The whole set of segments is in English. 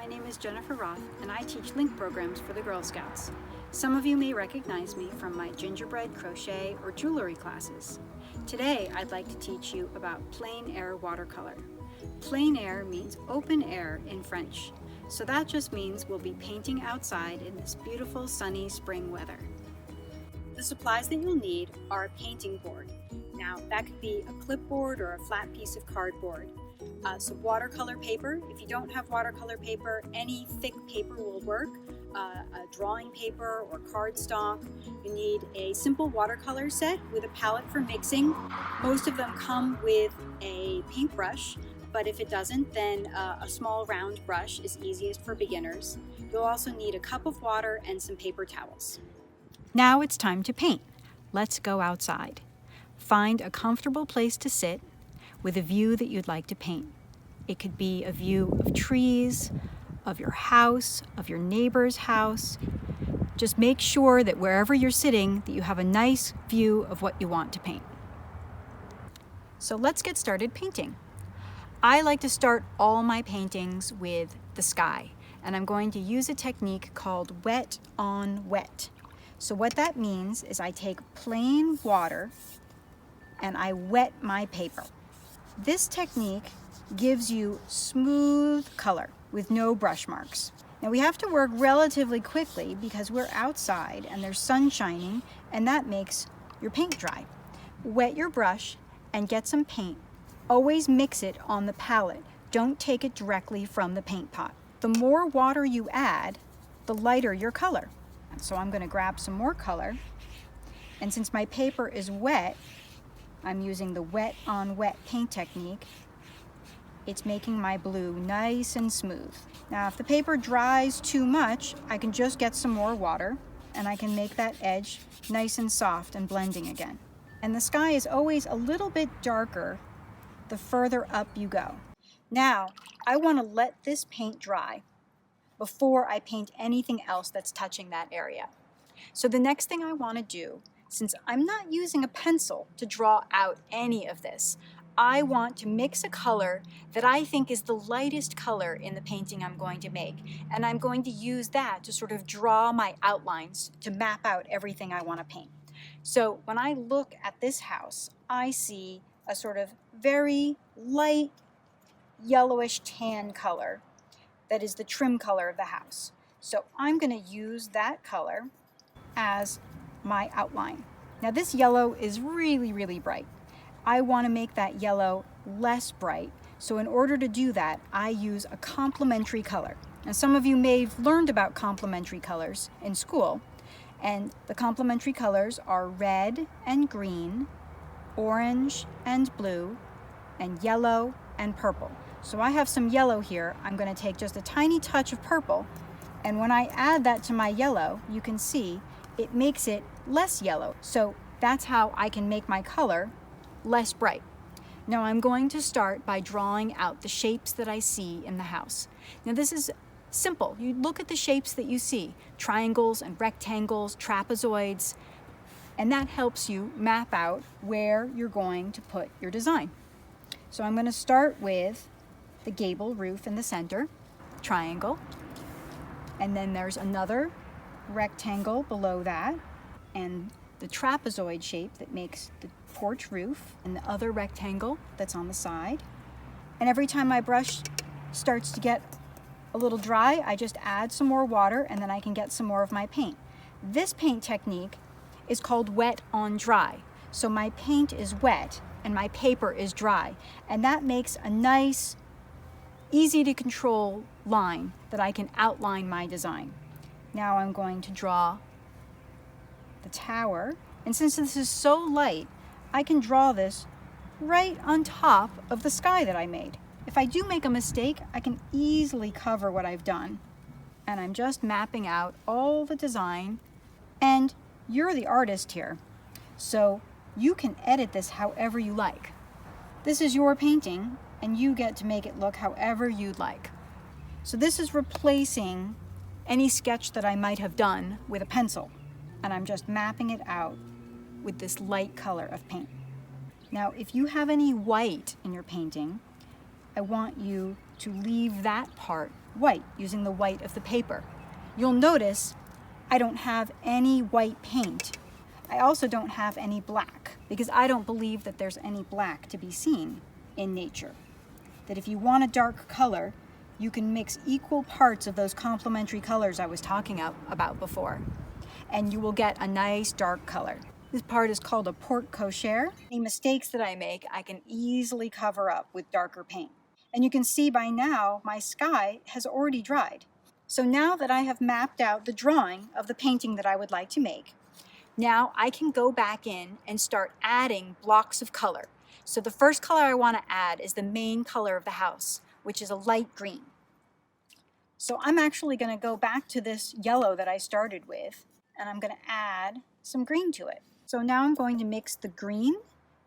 name is Jennifer Roth, and I teach link programs for the Girl Scouts. Some of you may recognize me from my gingerbread, crochet, or jewelry classes. Today, I'd like to teach you about plein air watercolor. Plein air means open air in French, so that just means we'll be painting outside in this beautiful sunny spring weather. The supplies that you'll need are a painting board. Now, that could be a clipboard or a flat piece of cardboard. Some watercolor paper. If you don't have watercolor paper, any thick paper will work. A drawing paper or cardstock. You need a simple watercolor set with a palette for mixing. Most of them come with a paintbrush, but if it doesn't, then a small round brush is easiest for beginners. You'll also need a cup of water and some paper towels. Now it's time to paint. Let's go outside. Find a comfortable place to sit with a view that you'd like to paint. It could be a view of trees, of your house, of your neighbor's house. Just make sure that wherever you're sitting, that you have a nice view of what you want to paint. So let's get started painting. I like to start all my paintings with the sky, and I'm going to use a technique called wet on wet. So what that means is I take plain water and I wet my paper. This technique gives you smooth color with no brush marks. Now we have to work relatively quickly because we're outside and there's sun shining, and that makes your paint dry. Wet your brush and get some paint. Always mix it on the palette. Don't take it directly from the paint pot. The more water you add, the lighter your color. So I'm going to grab some more color, and since my paper is wet, I'm using the wet on wet paint technique. It's making my blue nice and smooth. Now if the paper dries too much, I can just get some more water and I can make that edge nice and soft and blending again. And the sky is always a little bit darker the further up you go. Now I want to let this paint dry before I paint anything else that's touching that area. So the next thing I want to do, since I'm not using a pencil to draw out any of this, I want to mix a color that I think is the lightest color in the painting I'm going to make. And I'm going to use that to sort of draw my outlines to map out everything I want to paint. So when I look at this house, I see a sort of very light yellowish tan color that is the trim color of the house. So I'm going to use that color as my outline. Now this yellow is really, really bright. I want to make that yellow less bright. So in order to do that, I use a complementary color. And some of you may have learned about complementary colors in school. And the complementary colors are red and green, orange and blue, and yellow and purple. So I have some yellow here. I'm going to take just a tiny touch of purple, and when I add that to my yellow, you can see it makes it less yellow. So that's how I can make my color less bright. Now I'm going to start by drawing out the shapes that I see in the house. Now this is simple. You look at the shapes that you see, triangles and rectangles, trapezoids, and that helps you map out where you're going to put your design. So I'm going to start with the gable roof in the center, triangle, and then there's another rectangle below that, and the trapezoid shape that makes the porch roof, and the other rectangle that's on the side. And every time my brush starts to get a little dry, I just add some more water and then I can get some more of my paint. This paint technique is called wet on dry. So my paint is wet and my paper is dry, and that makes a nice, easy to control line that I can outline my design. Now I'm going to draw the tower, and since this is so light, I can draw this right on top of the sky that I made. If I do make a mistake, I can easily cover what I've done. And I'm just mapping out all the design, and you're the artist here, so you can edit this however you like. This is your painting, and you get to make it look however you'd like. So this is replacing any sketch that I might have done with a pencil, and I'm just mapping it out with this light color of paint. Now, if you have any white in your painting, I want you to leave that part white using the white of the paper. You'll notice I don't have any white paint. I also don't have any black because I don't believe that there's any black to be seen in nature. That if you want a dark color, you can mix equal parts of those complementary colors I was talking about before, and you will get a nice dark color. This part is called a porte cochere. Any mistakes that I make, I can easily cover up with darker paint. And you can see by now, my sky has already dried. So now that I have mapped out the drawing of the painting that I would like to make, now I can go back in and start adding blocks of color. So the first color I want to add is the main color of the house, which is a light green. So I'm actually going to go back to this yellow that I started with, and I'm going to add some green to it. So now I'm going to mix the green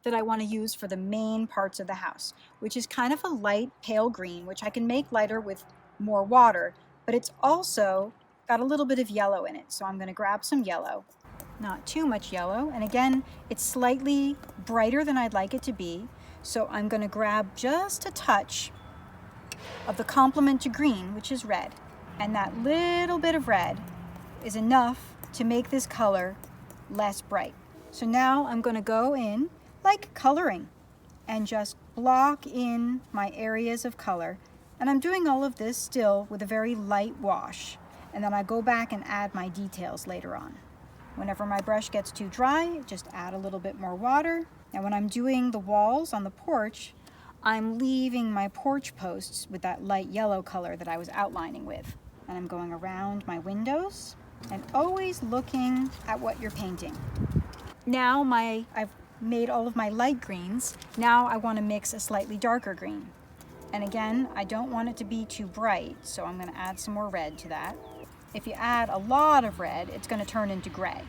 that I want to use for the main parts of the house, which is kind of a light pale green, which I can make lighter with more water, but it's also got a little bit of yellow in it. So I'm going to grab some yellow, not too much yellow. And again, it's slightly brighter than I'd like it to be. So I'm going to grab just a touch of the complement to green, which is red. And that little bit of red is enough to make this color less bright. So now I'm going to go in like coloring and just block in my areas of color. And I'm doing all of this still with a very light wash. And then I go back and add my details later on. Whenever my brush gets too dry, just add a little bit more water. And when I'm doing the walls on the porch, I'm leaving my porch posts with that light yellow color that I was outlining with. And I'm going around my windows and always looking at what you're painting. Now I've made all of my light greens. Now I want to mix a slightly darker green. And again, I don't want it to be too bright, so I'm going to add some more red to that. If you add a lot of red, it's going to turn into gray.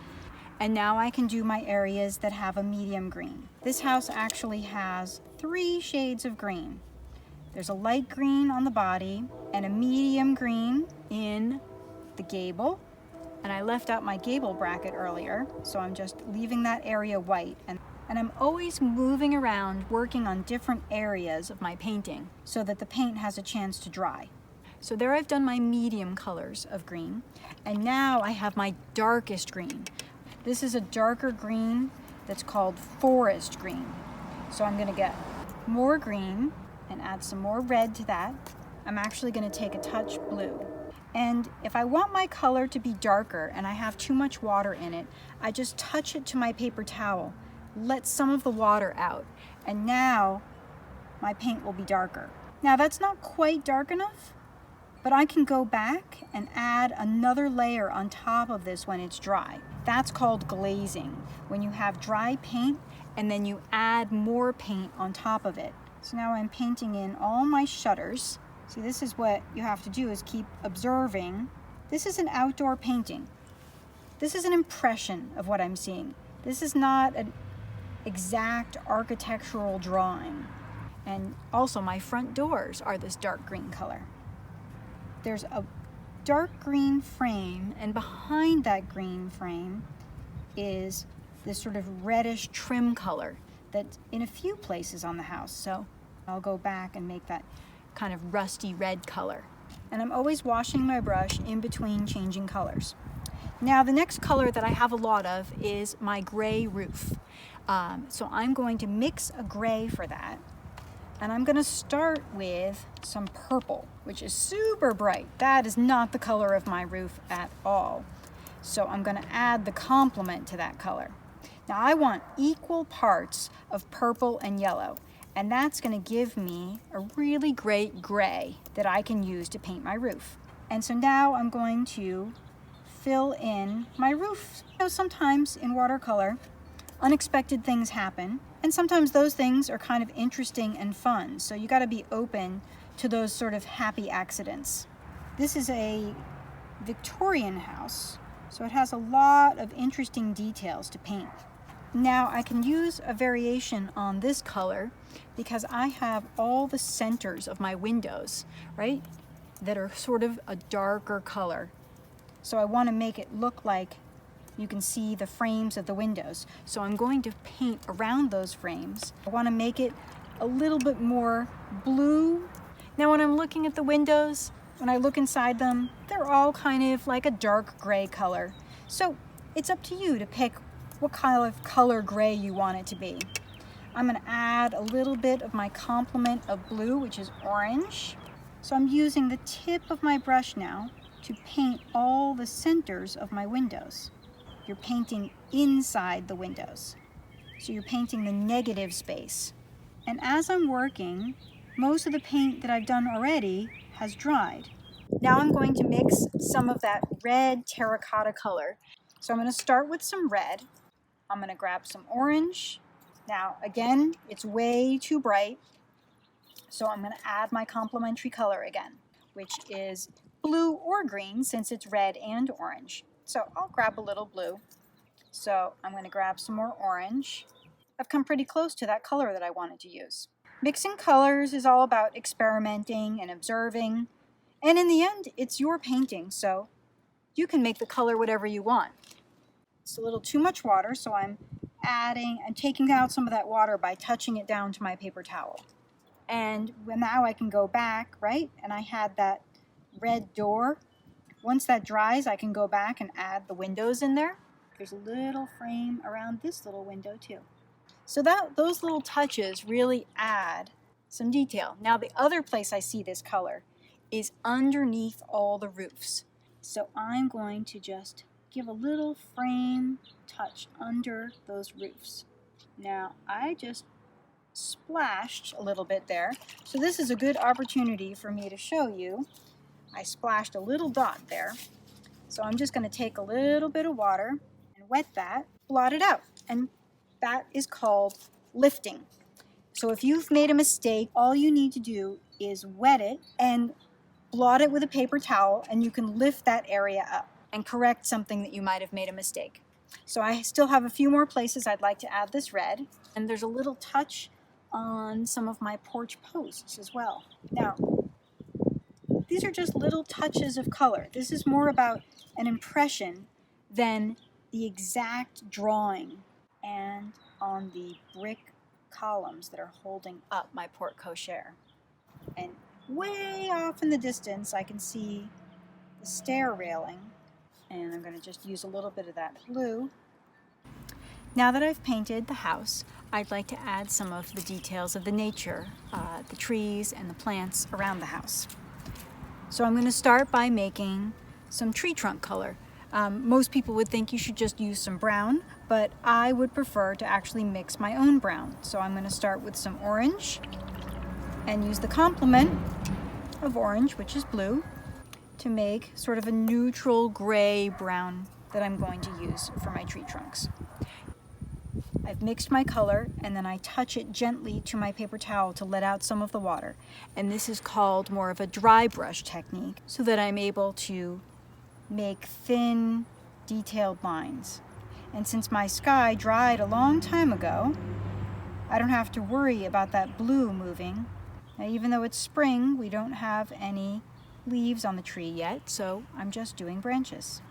And now I can do my areas that have a medium green. This house actually has 3 shades of green. There's a light green on the body and a medium green in the gable. And I left out my gable bracket earlier, so I'm just leaving that area white. And I'm always moving around, working on different areas of my painting so that the paint has a chance to dry. So there I've done my medium colors of green, and now I have my darkest green. This is a darker green that's called forest green. So I'm gonna get more green and add some more red to that. I'm actually gonna take a touch blue. And if I want my color to be darker and I have too much water in it, I just touch it to my paper towel, let some of the water out, and now my paint will be darker. Now that's not quite dark enough, but I can go back and add another layer on top of this when it's dry. That's called glazing, when you have dry paint and then you add more paint on top of it. So now I'm painting in all my shutters. See, this is what you have to do, is keep observing. This is an outdoor painting. This is an impression of what I'm seeing. This is not an exact architectural drawing. And also my front doors are this dark green color. There's a dark green frame, and behind that green frame is this sort of reddish trim color that's in a few places on the house. So I'll go back and make that kind of rusty red color. And I'm always washing my brush in between changing colors. Now the next color that I have a lot of is my gray roof. So I'm going to mix a gray for that. And I'm going to start with some purple, which is super bright. That is not the color of my roof at all. So I'm going to add the complement to that color. Now I want equal parts of purple and yellow, and that's going to give me a really great gray that I can use to paint my roof. And so now I'm going to fill in my roof. You know, sometimes in watercolor, unexpected things happen. And sometimes those things are kind of interesting and fun. So you got to be open to those sort of happy accidents. This is a Victorian house, so it has a lot of interesting details to paint. Now I can use a variation on this color because I have all the centers of my windows, right, that are sort of a darker color. So I want to make it look like you can see the frames of the windows. So I'm going to paint around those frames. I want to make it a little bit more blue Now when I'm looking at the windows, when I look inside them, they're all kind of like a dark gray color. So it's up to you to pick what kind of color gray you want it to be. I'm going to add a little bit of my complement of blue, which is orange. So I'm using the tip of my brush now to paint all the centers of my windows. You're painting inside the windows. So you're painting the negative space. And as I'm working, most of the paint that I've done already has dried. Now I'm going to mix some of that red terracotta color. So I'm going to start with some red. I'm going to grab some orange. Now again, it's way too bright. So I'm going to add my complementary color again, which is blue or green since it's red and orange. So I'll grab a little blue. So I'm going to grab some more orange. I've come pretty close to that color that I wanted to use. Mixing colors is all about experimenting and observing. And in the end, it's your painting, so you can make the color whatever you want. It's a little too much water, so I'm taking out some of that water by touching it down to my paper towel. And now I can go back, right? And I had that red door. Once that dries, I can go back and add the windows in there. There's a little frame around this little window too. So those little touches really add some detail. Now the other place I see this color is underneath all the roofs. So I'm going to just give a little frame touch under those roofs. Now I just splashed a little bit there. So this is a good opportunity for me to show you. I splashed a little dot there. So I'm just going to take a little bit of water and wet that, blot it out. And that is called lifting. So if you've made a mistake, all you need to do is wet it and blot it with a paper towel, and you can lift that area up and correct something that you might have made a mistake. So I still have a few more places I'd like to add this red, and there's a little touch on some of my porch posts as well. Now, these are just little touches of color. This is more about an impression than the exact drawing. And on the brick columns that are holding up my porte cochere. And way off in the distance, I can see the stair railing. And I'm going to just use a little bit of that blue. Now that I've painted the house, I'd like to add some of the details of the nature, the trees and the plants around the house. So I'm going to start by making some tree trunk color. Most people would think you should just use some brown, but I would prefer to actually mix my own brown. So I'm going to start with some orange and use the complement of orange, which is blue, to make sort of a neutral gray brown that I'm going to use for my tree trunks. I've mixed my color and then I touch it gently to my paper towel to let out some of the water. And this is called more of a dry brush technique so that I'm able to make thin, detailed lines. And since my sky dried a long time ago, I don't have to worry about that blue moving. Now, even though it's spring, we don't have any leaves on the tree yet, so I'm just doing branches.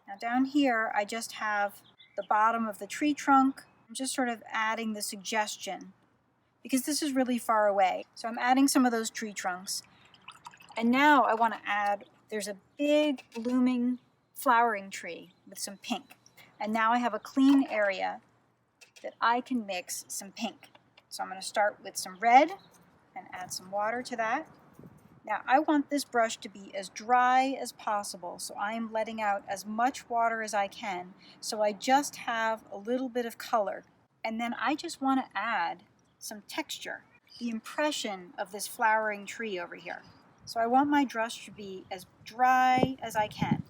Now down here, I just have the bottom of the tree trunk. I'm just sort of adding the suggestion because this is really far away. So I'm adding some of those tree trunks. And now I want to add, there's a big blooming flowering tree with some pink. And now I have a clean area that I can mix some pink. So I'm going to start with some red and add some water to that. Now I want this brush to be as dry as possible, so I am letting out as much water as I can, so I just have a little bit of color. And then I just want to add some texture, the impression of this flowering tree over here. So I want my brush to be as dry as I can,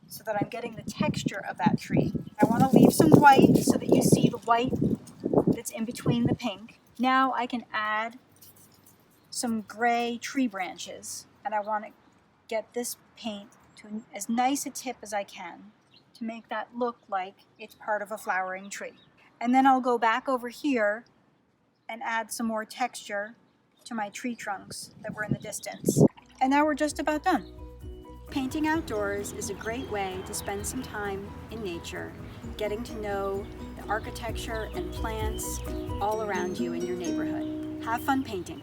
so that I'm getting the texture of that tree. I want to leave some white so that you see the white that's in between the pink. Now I can add some gray tree branches, and I want to get this paint to as nice a tip as I can to make that look like it's part of a flowering tree. And then I'll go back over here and add some more texture to my tree trunks that were in the distance. And now we're just about done. Painting outdoors is a great way to spend some time in nature, getting to know the architecture and plants all around you in your neighborhood. Have fun painting.